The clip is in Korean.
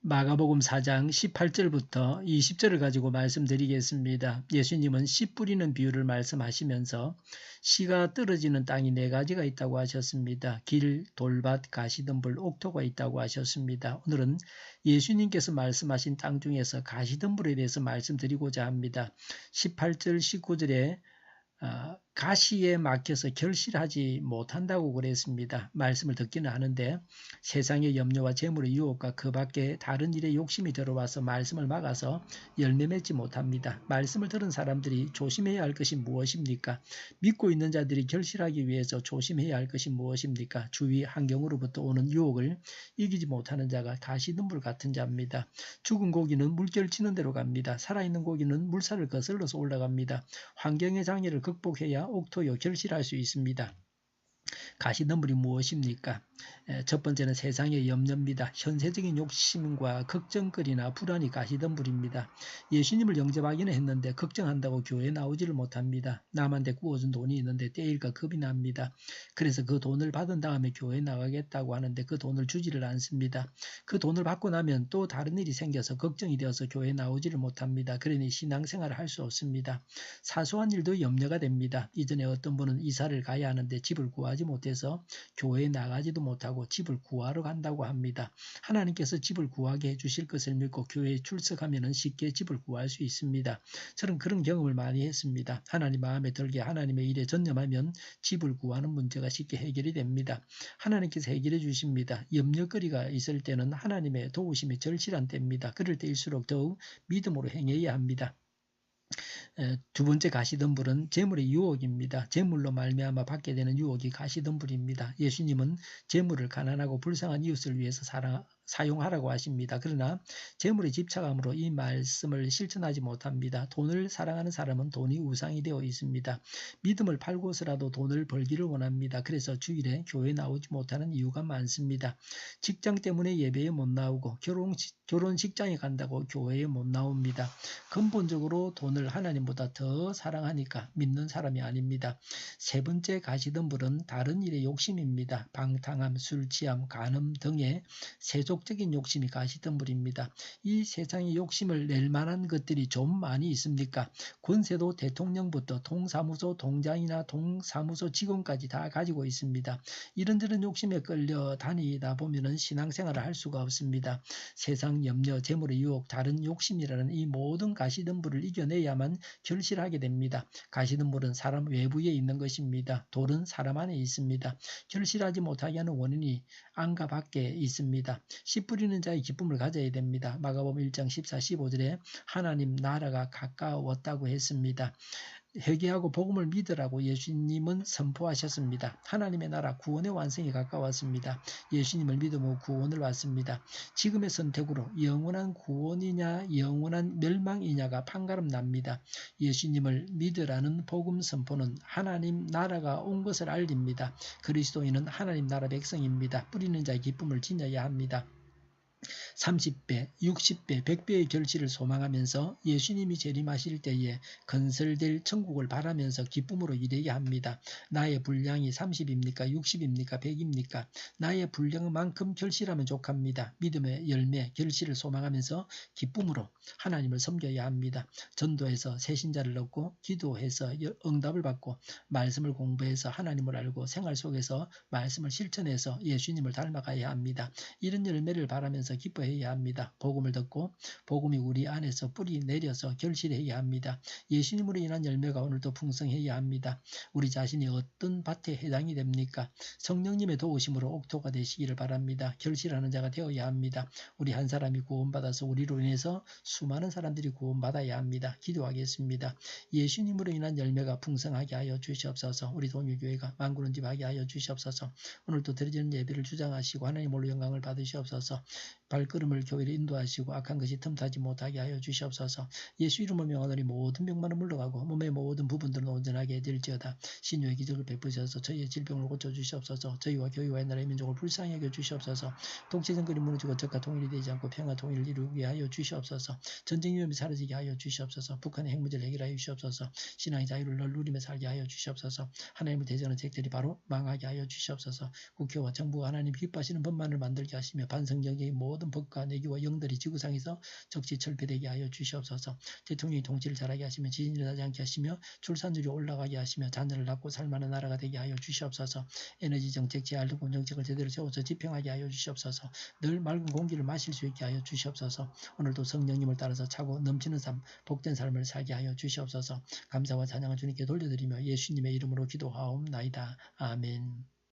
마가복음 4장 18절부터 20절을 가지고 말씀드리겠습니다. 예수님은 씨 뿌리는 비유를 말씀하시면서 씨가 떨어지는 땅이 네 가지가 있다고 하셨습니다. 길, 돌밭, 가시덤불, 옥토가 있다고 하셨습니다. 오늘은 예수님께서 말씀하신 땅 중에서 가시덤불에 대해서 말씀드리고자 합니다. 18절, 19절에 가시에 막혀서 결실하지 못한다고 그랬습니다. 말씀을 듣기는 하는데 세상의 염려와 재물의 유혹과 그 밖에 다른 일에 욕심이 들어와서 말씀을 막아서 열매 맺지 못합니다. 말씀을 들은 사람들이 조심해야 할 것이 무엇입니까? 믿고 있는 자들이 결실하기 위해서 조심해야 할 것이 무엇입니까? 주위 환경으로부터 오는 유혹을 이기지 못하는 자가 가시덤불 같은 자입니다. 죽은 고기는 물결 치는 대로 갑니다. 살아있는 고기는 물살을 거슬러서 올라갑니다. 환경의 장애를 극복해야 옥토요 결실할 수 있습니다. 가시덤불이 무엇입니까? 첫 번째는 세상의 염려입니다. 현세적인 욕심과 걱정거리나 불안이 가시덤불입니다. 예수님을 영접하기는 했는데 걱정한다고 교회에 나오지를 못합니다. 남한테 구워준 돈이 있는데 떼일까 겁이 납니다. 그래서 그 돈을 받은 다음에 교회에 나가겠다고 하는데 그 돈을 주지를 않습니다. 그 돈을 받고 나면 또 다른 일이 생겨서 걱정이 되어서 교회에 나오지를 못합니다. 그러니 신앙생활을 할 수 없습니다. 사소한 일도 염려가 됩니다. 이전에 어떤 분은 이사를 가야 하는데 집을 구하지 못해서 교회에 나가지도 못하고 집을 구하러 간다고 합니다. 하나님께서 집을 구하게 해주실 것을 믿고 교회에 출석하면 쉽게 집을 구할 수 있습니다. 저는 그런 경험을 많이 했습니다. 하나님 마음에 들게 하나님의 일에 전념하면 집을 구하는 문제가 쉽게 해결이 됩니다. 하나님께서 해결해 주십니다. 염려거리가 있을 때는 하나님의 도우심이 절실한 때입니다. 그럴 때일수록 더욱 믿음으로 행해야 합니다. 두 번째 가시덤불은 재물의 유혹입니다. 재물로 말미암아 받게 되는 유혹이 가시덤불입니다. 예수님은 재물을 가난하고 불쌍한 이웃을 위해서 사용하라고 하십니다. 그러나 재물의 집착함으로 이 말씀을 실천하지 못합니다. 돈을 사랑하는 사람은 돈이 우상이 되어 있습니다. 믿음을 팔고서라도 돈을 벌기를 원합니다. 그래서 주일에 교회에 나오지 못하는 이유가 많습니다. 직장 때문에 예배에 못 나오고 결혼식장에 간다고 교회에 못 나옵니다. 근본적으로 돈을 하나님보다 더 사랑하니까 믿는 사람이 아닙니다. 세 번째 가시덤불은 다른 일의 욕심입니다. 방탕함, 술 취함, 간음 등의 세속적인 욕심이 가시덤불입니다. 이 세상의 욕심을 낼 만한 것들이 좀 많이 있습니까? 권세도 대통령부터 동사무소 동장이나 동사무소 직원까지 다 가지고 있습니다. 이런저런 욕심에 끌려 다니다 보면 신앙생활을 할 수가 없습니다. 세상 염려, 재물의 유혹, 다른 욕심이라는 이 모든 가시덤불을 이겨내야만 결실하게 됩니다. 가시덤불은 사람 외부에 있는 것입니다. 돌은 사람 안에 있습니다. 결실하지 못하게 하는 원인이 안과 밖에 있습니다. 씨 뿌리는 자의 기쁨을 가져야 됩니다. 마가복음 1장 14, 15절에 하나님 나라가 가까웠다고 했습니다. 회개하고 복음을 믿으라고 예수님은 선포하셨습니다. 하나님의 나라 구원의 완성이 가까웠습니다. 예수님을 믿으며 구원을 받습니다. 지금의 선택으로 영원한 구원이냐 영원한 멸망이냐가 판가름 납니다. 예수님을 믿으라는 복음 선포는 하나님 나라가 온 것을 알립니다. 그리스도인은 하나님 나라 백성입니다. 뿌리는 자의 기쁨을 지녀야 합니다. 30배, 60배, 100배의 결실을 소망하면서 예수님이 재림하실 때에 건설될 천국을 바라면서 기쁨으로 일해야 합니다. 나의 분량이 30입니까? 60입니까? 100입니까? 나의 분량만큼 결실하면 족합니다. 믿음의 열매, 결실을 소망하면서 기쁨으로 하나님을 섬겨야 합니다. 전도해서 새신자를 얻고 기도해서 응답을 받고 말씀을 공부해서 하나님을 알고 생활 속에서 말씀을 실천해서 예수님을 닮아가야 합니다. 이런 열매를 바라면서 기뻐해야 합니다. 복음을 듣고 복음이 우리 안에서 뿌리 내려서 결실해야 합니다. 예수님으로 인한 열매가 오늘도 풍성해야 합니다. 우리 자신이 어떤 밭에 해당이 됩니까? 성령님의 도우심으로 옥토가 되시기를 바랍니다. 결실하는 자가 되어야 합니다. 우리 한 사람이 구원받아서 우리로 인해서 수많은 사람들이 구원받아야 합니다. 기도하겠습니다. 예수님으로 인한 열매가 풍성하게 하여 주시옵소서. 우리 동일교회가 만군은집하게 하여 주시옵소서. 오늘도 드려지는 예배를 주장하시고 하나님으로 영광을 받으시옵소서. 발걸음을 교회로 인도하시고 악한 것이 틈타지 못하게 하여 주시옵소서. 예수 이름으로 명하노니 모든 병만은 물러가고 몸의 모든 부분들은 온전하게 해드릴지어다. 신유의 기적을 베푸셔서 저희의 질병을 고쳐주시옵소서. 저희와 교회와 나라의 민족을 불쌍히 여겨 주시옵소서. 독재정권이 무너지고 적과 통일이 되지 않고 평화 통일을 이루게 하여 주시옵소서. 전쟁 위험이 사라지게 하여 주시옵소서. 북한의 핵문제를 해결하여 주시옵소서. 신앙의 자유를 널 누리며 살게 하여 주시옵소서. 하나님을 대적하는 책들이 바로 망하게 하여 주시옵소서. 국회와 정부가 하나님 기뻐하시는 법만을 만들게 하시며 반성경의 모든 모든 법과 내기와 영들이 지구상에서 적시철폐되게 하여 주시옵소서. 대통령이 통치를 잘하게 하시며 지진이 나지 않게 하시며 출산율이 올라가게 하시며 자녀를 낳고 살만한 나라가 되게 하여 주시옵소서. 에너지 정책, 재활동권 정책을 제대로 세워서 집행하게 하여 주시옵소서. 늘 맑은 공기를 마실 수 있게 하여 주시옵소서. 오늘도 성령님을 따라서 차고 넘치는 삶, 복된 삶을 살게 하여 주시옵소서. 감사와 찬양을 주님께 돌려드리며 예수님의 이름으로 기도하옵나이다. 아멘.